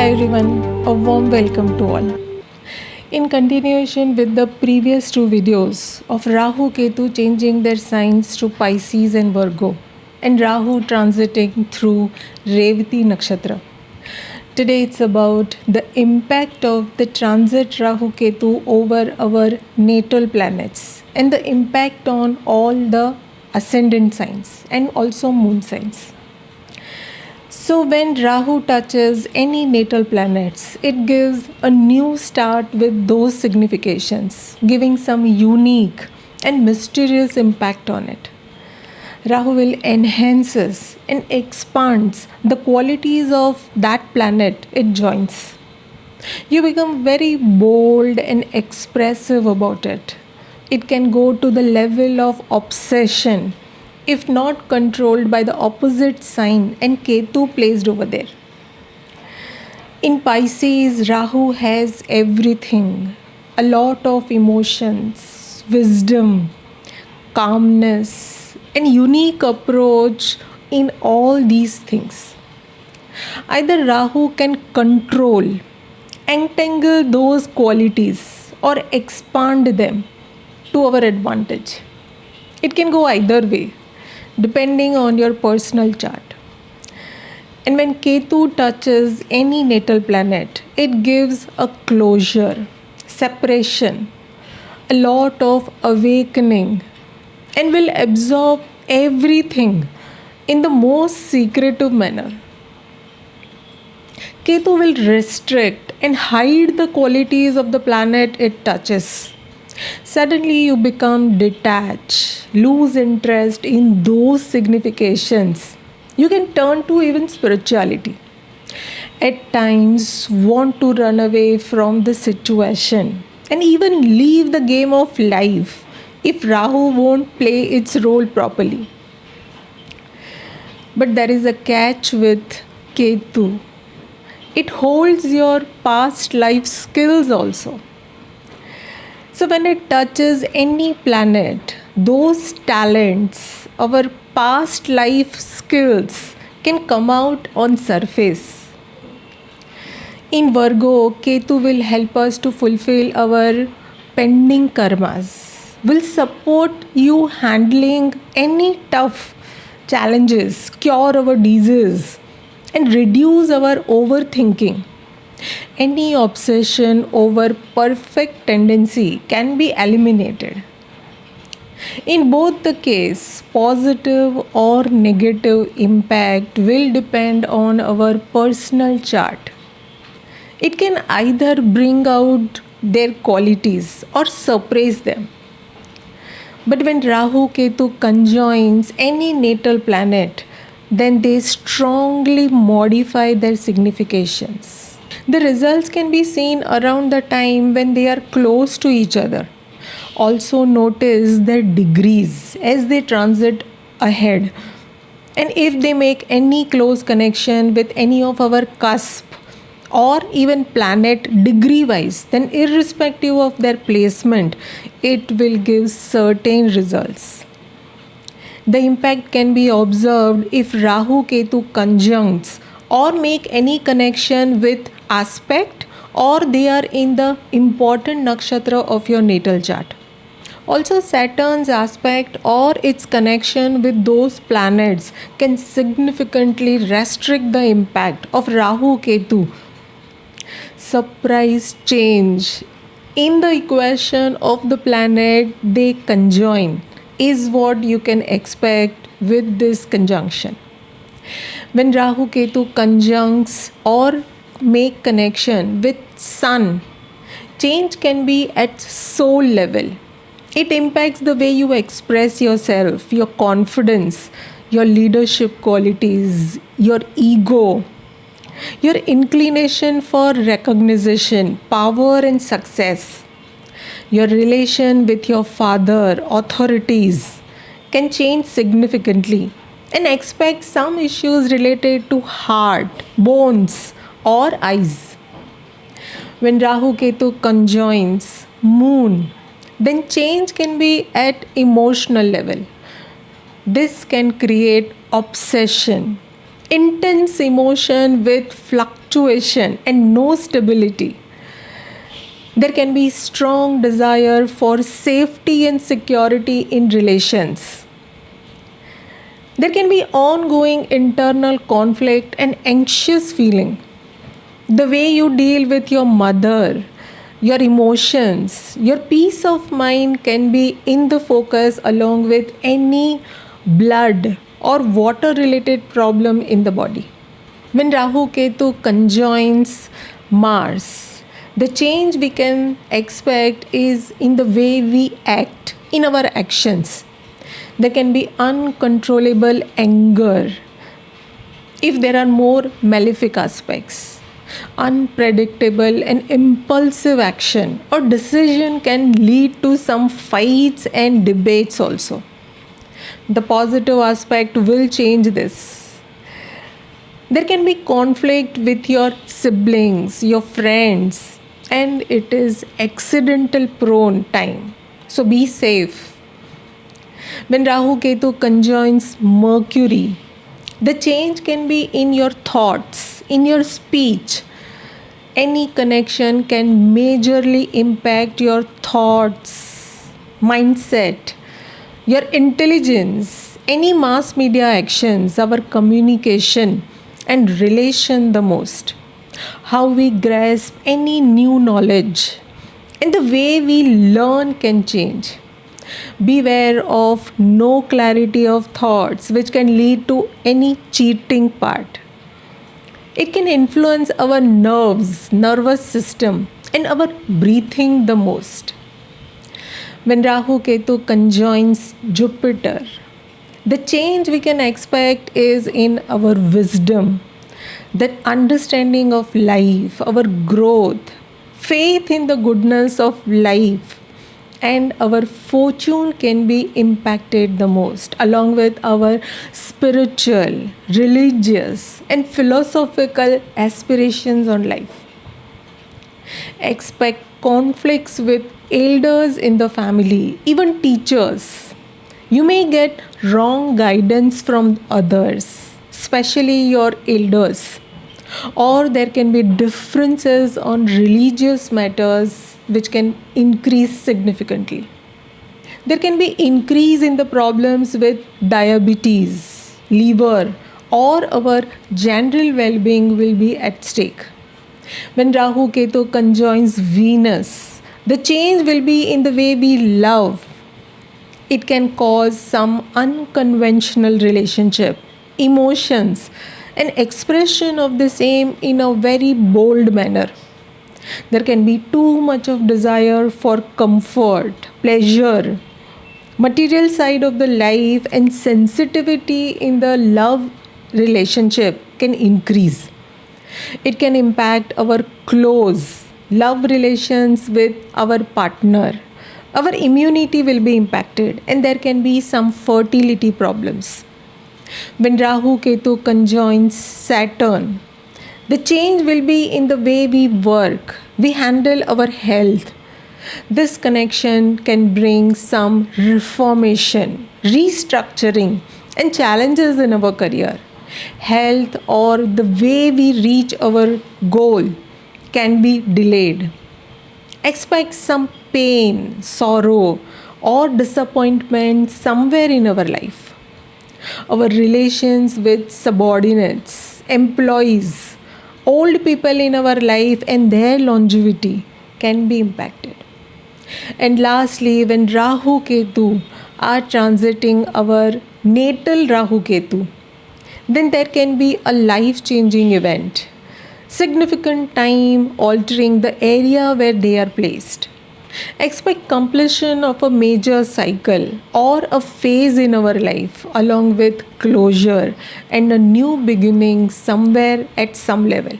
Hi everyone, a warm welcome to all. In continuation with the previous two videos of Rahu Ketu changing their signs to Pisces and Virgo, and Rahu transiting through Revati Nakshatra. Today it's about the impact of the transit Rahu Ketu over our natal planets and the impact on all the ascendant signs and also moon signs. So when Rahu touches any natal planets, it gives a new start with those significations, giving some unique and mysterious impact on it. Rahu will enhances and expands the qualities of that planet it joins. You become very bold and expressive about it. It can go to the level of obsession if not controlled by the opposite sign and Ketu placed over there. In Pisces, Rahu has everything, a lot of emotions, wisdom, calmness, and unique approach in all these things. Either Rahu can control, entangle those qualities, or expand them to our advantage. It can go either way, depending on your personal chart. And when Ketu touches any natal planet, it gives a closure, separation, a lot of awakening, and will absorb everything in the most secretive manner. Ketu will restrict and hide the qualities of the planet it touches. Suddenly you become detached, lose interest in those significations. You can turn to even spirituality. At times want to run away from the situation and even leave the game of life if Rahu won't play its role properly. But there is a catch with Ketu. It holds your past life skills also. So when it touches any planet, those talents, our past life skills can come out on surface. In Virgo, Ketu will help us to fulfill our pending karmas, will support you handling any tough challenges, cure our disease, and reduce our overthinking. Any obsession over perfect tendency can be eliminated. In both the case, positive or negative impact will depend on our personal chart. It can either bring out their qualities or suppress them. But when Rahu Ketu conjoins any natal planet, then they strongly modify their significations. The results can be seen around the time when they are close to each other. Also notice their degrees as they transit ahead. And if they make any close connection with any of our cusp or even planet degree wise, then irrespective of their placement, it will give certain results. The impact can be observed if Rahu Ketu conjuncts or make any connection with aspect or they are in the important nakshatra of your natal chart. Also, Saturn's aspect or its connection with those planets can significantly restrict the impact of Rahu Ketu. Surprise change in the equation of the planet they conjoin is what you can expect with this conjunction. When Rahu Ketu conjuncts or make connection with Sun, change can be at soul level. It impacts the way you express yourself, your confidence, your leadership qualities, your ego, your inclination for recognition, power and success. Your relation with your father, authorities can change significantly, and expect some issues related to heart, bones, or eyes. When Rahu Ketu conjoins Moon, then change can be at emotional level. This can create obsession, intense emotion with fluctuation and no stability. There can be strong desire for safety and security in relations. There can be ongoing internal conflict and anxious feeling. The way you deal with your mother, your emotions, your peace of mind can be in the focus along with any blood or water related problem in the body. When Rahu Ketu conjoins Mars, the change we can expect is in the way we act, in our actions. There can be uncontrollable anger if there are more malefic aspects. Unpredictable and impulsive action or decision can lead to some fights and debates also. The positive aspect will change this. There can be conflict with your siblings, your friends, and it is accidental prone time. So be safe. When Rahu Ketu conjoins Mercury, the change can be in your thoughts, in your speech. Any connection can majorly impact your thoughts, mindset, your intelligence, any mass media actions, our communication and relation the most. How we grasp any new knowledge and the way we learn can change. Beware of no clarity of thoughts which can lead to any cheating part. It can influence our nerves, nervous system and our breathing the most. When Rahu Ketu conjoins Jupiter, the change we can expect is in our wisdom, that understanding of life, our growth, faith in the goodness of life, and our fortune can be impacted the most, along with our spiritual, religious, and philosophical aspirations on life. Expect conflicts with elders in the family, even teachers. You may get wrong guidance from others, especially your elders, or there can be differences on religious matters which can increase significantly. There can be increase in the problems with diabetes, liver, or our general well-being will be at stake. When Rahu Ketu conjoins Venus, the change will be in the way we love. It can cause some unconventional relationship, emotions, and expression of the same in a very bold manner. There can be too much of desire for comfort, pleasure, material side of the life, and sensitivity in the love relationship can increase. It can impact our close love relations with our partner. Our immunity will be impacted and there can be some fertility problems. When Rahu Ketu conjoins Saturn, the change will be in the way we work, we handle our health. This connection can bring some reformation, restructuring, and challenges in our career. Health or the way we reach our goal can be delayed. Expect some pain, sorrow, or disappointment somewhere in our life. Our relations with subordinates, employees, old people in our life and their longevity can be impacted. And lastly, when Rahu Ketu are transiting our natal Rahu Ketu, then there can be a life-changing event, significant time altering the area where they are placed. Expect completion of a major cycle or a phase in our life along with closure and a new beginning somewhere at some level.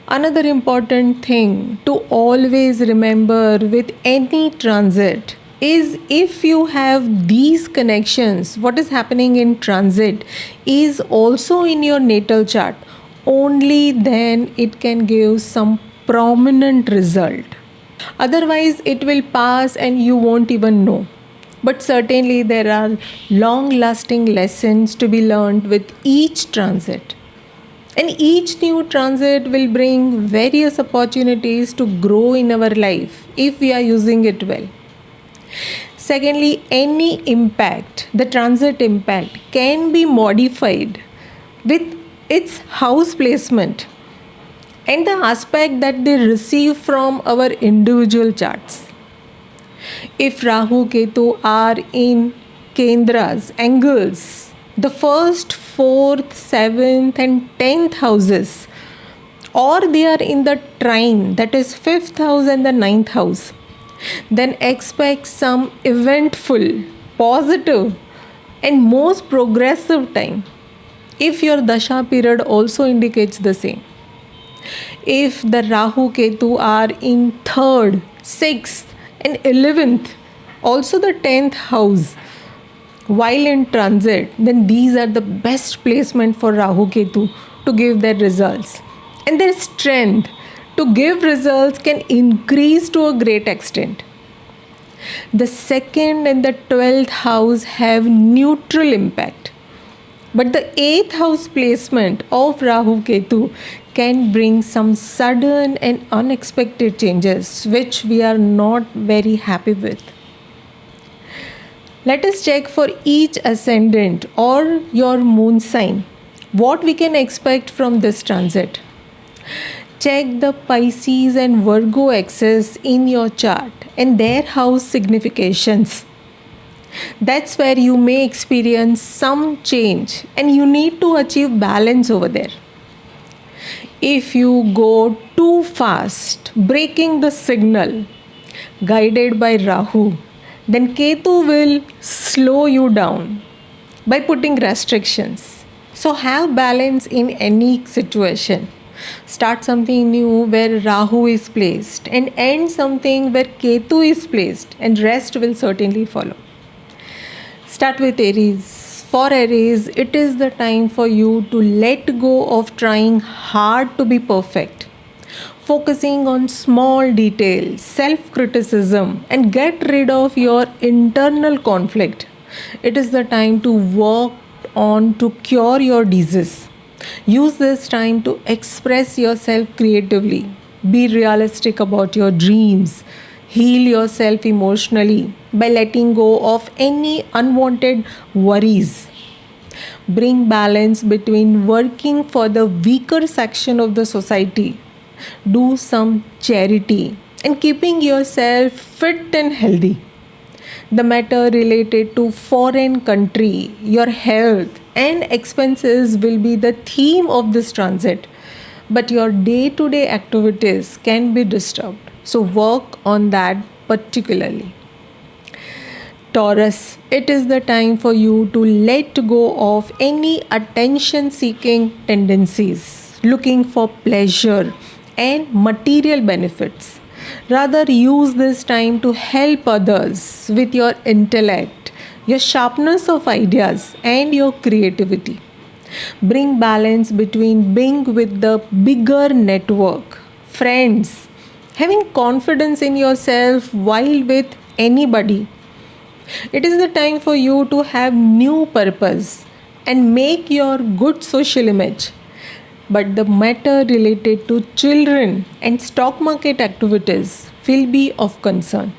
Another important thing to always remember with any transit is if you have these connections, what is happening in transit is also in your natal chart, only then it can give some prominent result. Otherwise, it will pass and you won't even know. But certainly there are long-lasting lessons to be learned with each transit. And each new transit will bring various opportunities to grow in our life if we are using it well. Secondly, any impact, the transit impact, can be modified with its house placement and the aspect that they receive from our individual charts. If Rahu Ketu are in Kendras, angles, the first, fourth, seventh, and 10th houses, or they are in the trine, that is 5th house and the 9th house, then expect some eventful, positive, and most progressive time if your dasha period also indicates the same. If the Rahu Ketu are in 3rd, 6th, and 11th, also the 10th house, while in transit, then these are the best placement for Rahu Ketu to give their results. And their strength to give results can increase to a great extent. The 2nd and the 12th house have neutral impact. But the 8th house placement of Rahu Ketu can bring some sudden and unexpected changes which we are not very happy with. Let us check for each ascendant or your moon sign what we can expect from this transit. Check the Pisces and Virgo axis in your chart and their house significations. That's where you may experience some change and you need to achieve balance over there. If you go too fast, breaking the signal guided by Rahu, then Ketu will slow you down by putting restrictions. So have balance in any situation. Start something new where Rahu is placed and end something where Ketu is placed, and rest will certainly follow. Start with Aries. For Aries, it is the time for you to let go of trying hard to be perfect, focusing on small details, self-criticism, and get rid of your internal conflict. It is the time to work on to cure your disease. Use this time to express yourself creatively. Be realistic about your dreams. Heal yourself emotionally by letting go of any unwanted worries. Bring balance between working for the weaker section of the society, do some charity, and keeping yourself fit and healthy. The matter related to foreign country, your health, and expenses will be the theme of this transit, but your day-to-day activities can be disturbed. So work on that particularly. Taurus, it is the time for you to let go of any attention-seeking tendencies, looking for pleasure and material benefits. Rather, use this time to help others with your intellect, your sharpness of ideas, and your creativity. Bring balance between being with the bigger network, friends, having confidence in yourself while with anybody. It is the time for you to have new purpose and make your good social image. But the matter related to children and stock market activities will be of concern.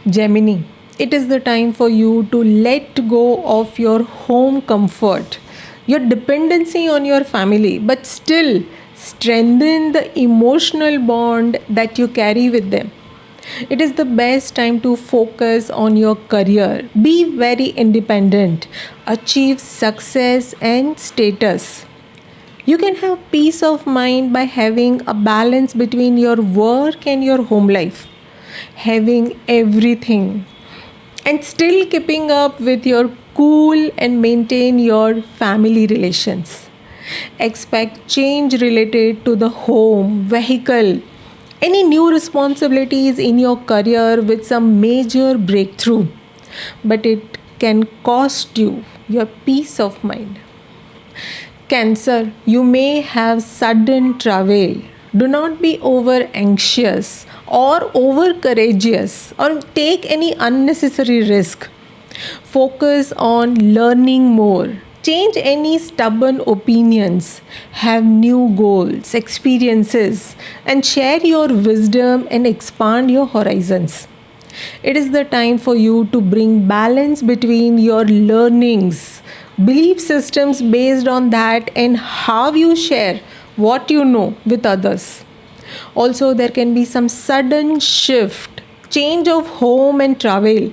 Gemini, it is the time for you to let go of your home comfort, your dependency on your family, but still strengthen the emotional bond that you carry with them. It is the best time to focus on your career. Be very independent. Achieve success and status. You can have peace of mind by having a balance between your work and your home life. Having everything and still keeping up with your cool and maintain your family relations. Expect change related to the home, vehicle, any new responsibilities in your career with some major breakthrough, but it can cost you your peace of mind. Cancer, you may have sudden travel. Do not be over anxious or over courageous or take any unnecessary risk. Focus on learning more. Change any stubborn opinions. Have new goals, experiences, and share your wisdom and expand your horizons. It is the time for you to bring balance between your learnings, belief systems based on that, and how you share what you know with others. Also, there can be some sudden shift, change of home and travel.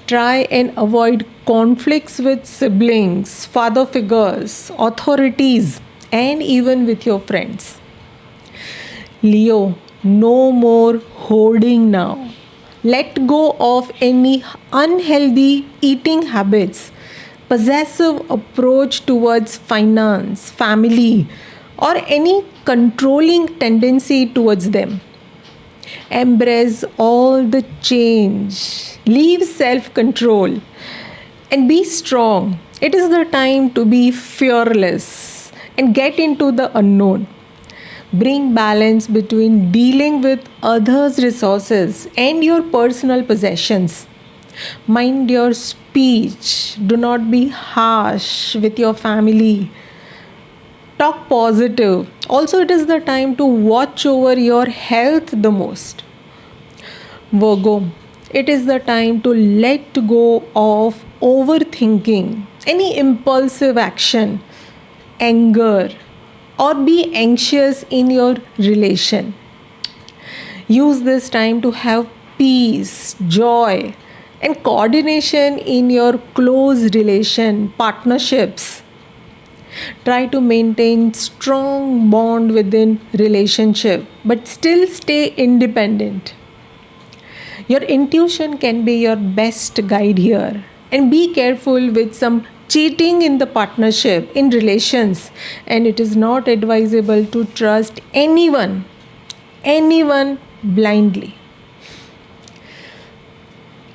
Try and avoid conflicts with siblings, father figures, authorities, and even with your friends. Leo, no more hoarding now. Let go of any unhealthy eating habits, possessive approach towards finance, family, or any controlling tendency towards them. Embrace all the change. Leave self control and be strong. It is the time to be fearless and get into the unknown. Bring balance between dealing with others' resources and your personal possessions. Mind your speech. Do not be harsh with your family. Talk positive. Also, it is the time to watch over your health the most. Virgo, it is the time to let go of overthinking, any impulsive action, anger, or be anxious in your relation. Use this time to have peace, joy, and coordination in your close relation, partnerships. Try to maintain strong bond within relationship, but still stay independent. Your intuition can be your best guide here, and be careful with some cheating in the partnership, in relations, and it is not advisable to trust anyone blindly.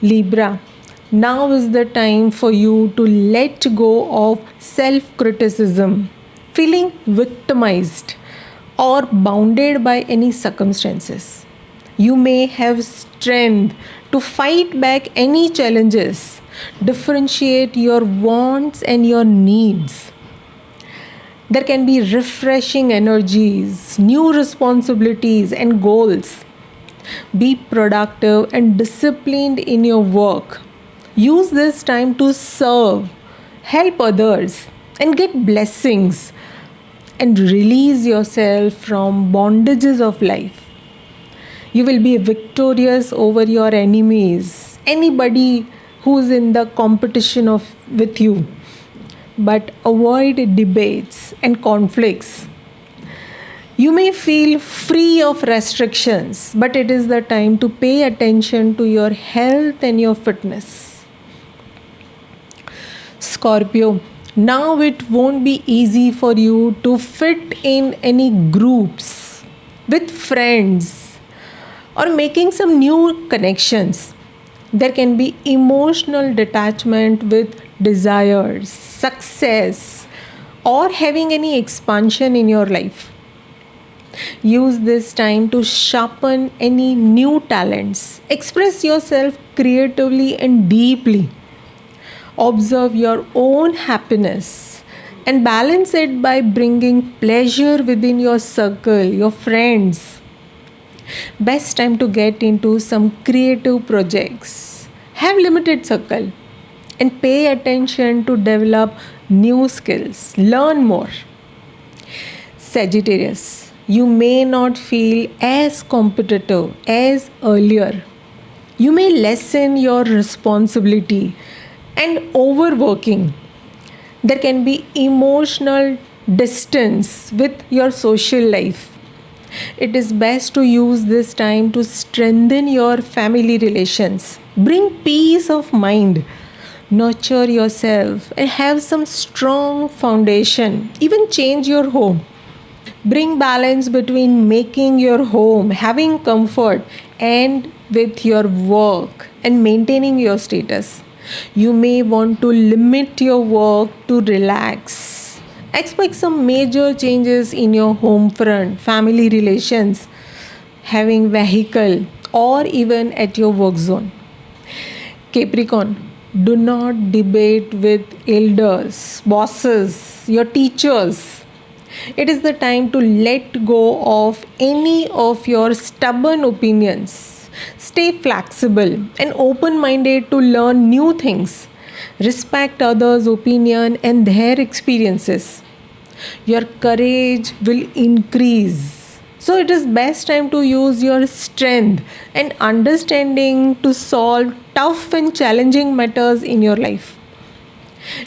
Libra, now is the time for you to let go of self-criticism, feeling victimized or bounded by any circumstances. You may have strength to fight back any challenges. Differentiate your wants and your needs. There can be refreshing energies, new responsibilities, and goals. Be productive and disciplined in your work. Use this time to serve, help others, and get blessings, and release yourself from bondages of life. You will be victorious over your enemies, anybody who's in the competition with you. But avoid debates and conflicts. You may feel free of restrictions, but it is the time to pay attention to your health and your fitness. Scorpio, now it won't be easy for you to fit in any groups with friends or making some new connections. There can be emotional detachment with desires, success, or having any expansion in your life. Use this time to sharpen any new talents. Express yourself creatively and deeply. Observe your own happiness and balance it by bringing pleasure within your circle, your friends. Best time to get into some creative projects. Have limited circle and pay attention to develop new skills. Learn more. Sagittarius, you may not feel as competitive as earlier. You may lessen your responsibility and overworking. There can be emotional distance with your social life. It is best to use this time to strengthen your family relations. Bring peace of mind. Nurture yourself and have some strong foundation. Even change your home. Bring balance between making your home, having comfort, and with your work and maintaining your status. You may want to limit your work to relax. Expect some major changes in your home front, family relations, having vehicle, or even at your work zone. Capricorn, do not debate with elders, bosses, your teachers. It is the time to let go of any of your stubborn opinions. Stay flexible and open minded to learn new things. Respect others' opinion and their experiences. Your courage will increase. So it is best time to use your strength and understanding to solve tough and challenging matters in your life.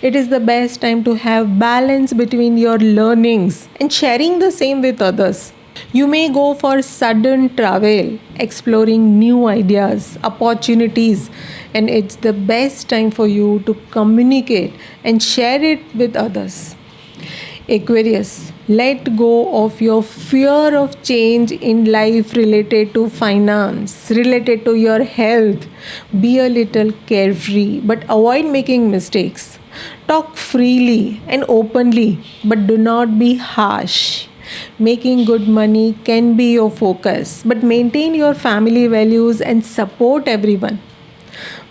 It is the best time to have balance between your learnings and sharing the same with others. You may go for sudden travel, exploring new ideas, opportunities, and it's the best time for you to communicate and share it with others. Aquarius, let go of your fear of change in life related to finance, related to your health. Be a little carefree, but avoid making mistakes. Talk freely and openly, but do not be harsh. Making good money can be your focus, but maintain your family values and support everyone.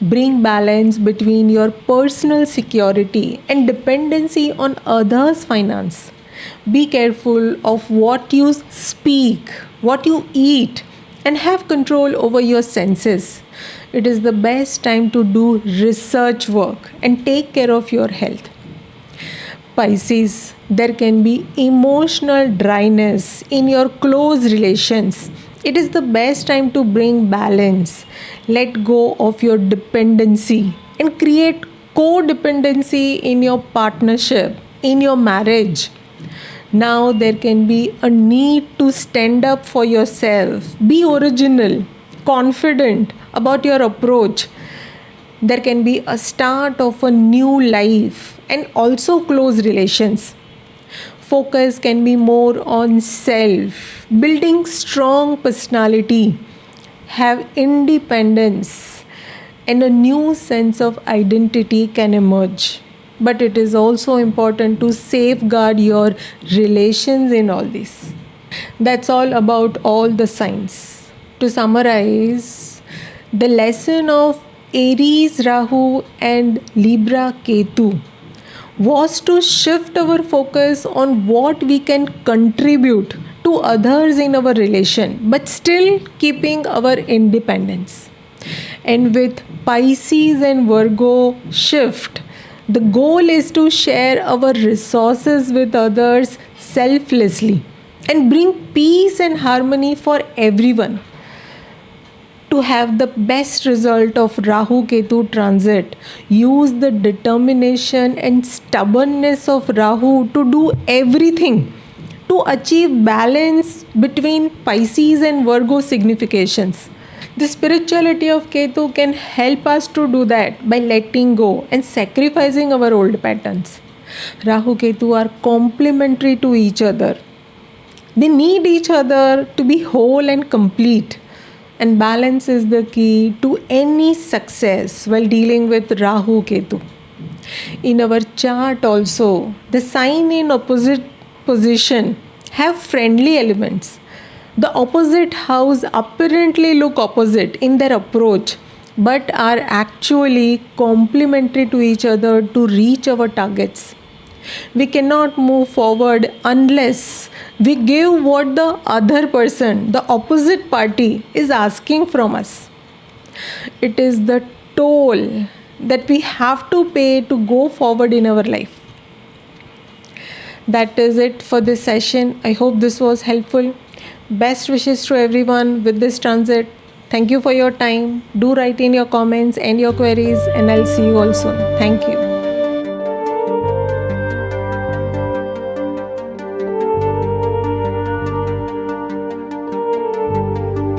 Bring balance between your personal security and dependency on others' finance. Be careful of what you speak, what you eat, and have control over your senses. It is the best time to do research work and take care of your health. Pisces, there can be emotional dryness in your close relations. It is the best time to bring balance. Let go of your dependency and create codependency in your partnership, in your marriage. Now there can be a need to stand up for yourself. Be original, confident about your approach. There can be a start of a new life and also close relations. Focus can be more on self, building strong personality, have independence, and a new sense of identity can emerge. But it is also important to safeguard your relations in all this. That's all about all the signs. To summarize, the lesson of Aries, Rahu, and Libra, Ketu was to shift our focus on what we can contribute to others in our relation, but still keeping our independence. And with Pisces and Virgo shift, the goal is to share our resources with others selflessly and bring peace and harmony for everyone. To have the best result of Rahu Ketu transit, use the determination and stubbornness of Rahu to do everything to achieve balance between Pisces and Virgo significations. The spirituality of Ketu can help us to do that by letting go and sacrificing our old patterns. Rahu Ketu are complementary to each other. They need each other to be whole and complete. And balance is the key to any success while dealing with Rahu Ketu. In our chart also, the sign in opposite position have friendly elements. The opposite house apparently look opposite in their approach, but are actually complementary to each other to reach our targets. We cannot move forward unless we give what the other person, the opposite party, is asking from us. It is the toll that we have to pay to go forward in our life. That is it for this session. I hope this was helpful. Best wishes to everyone with this transit. Thank you for your time. Do write in your comments and your queries, and I'll see you all soon. Thank you.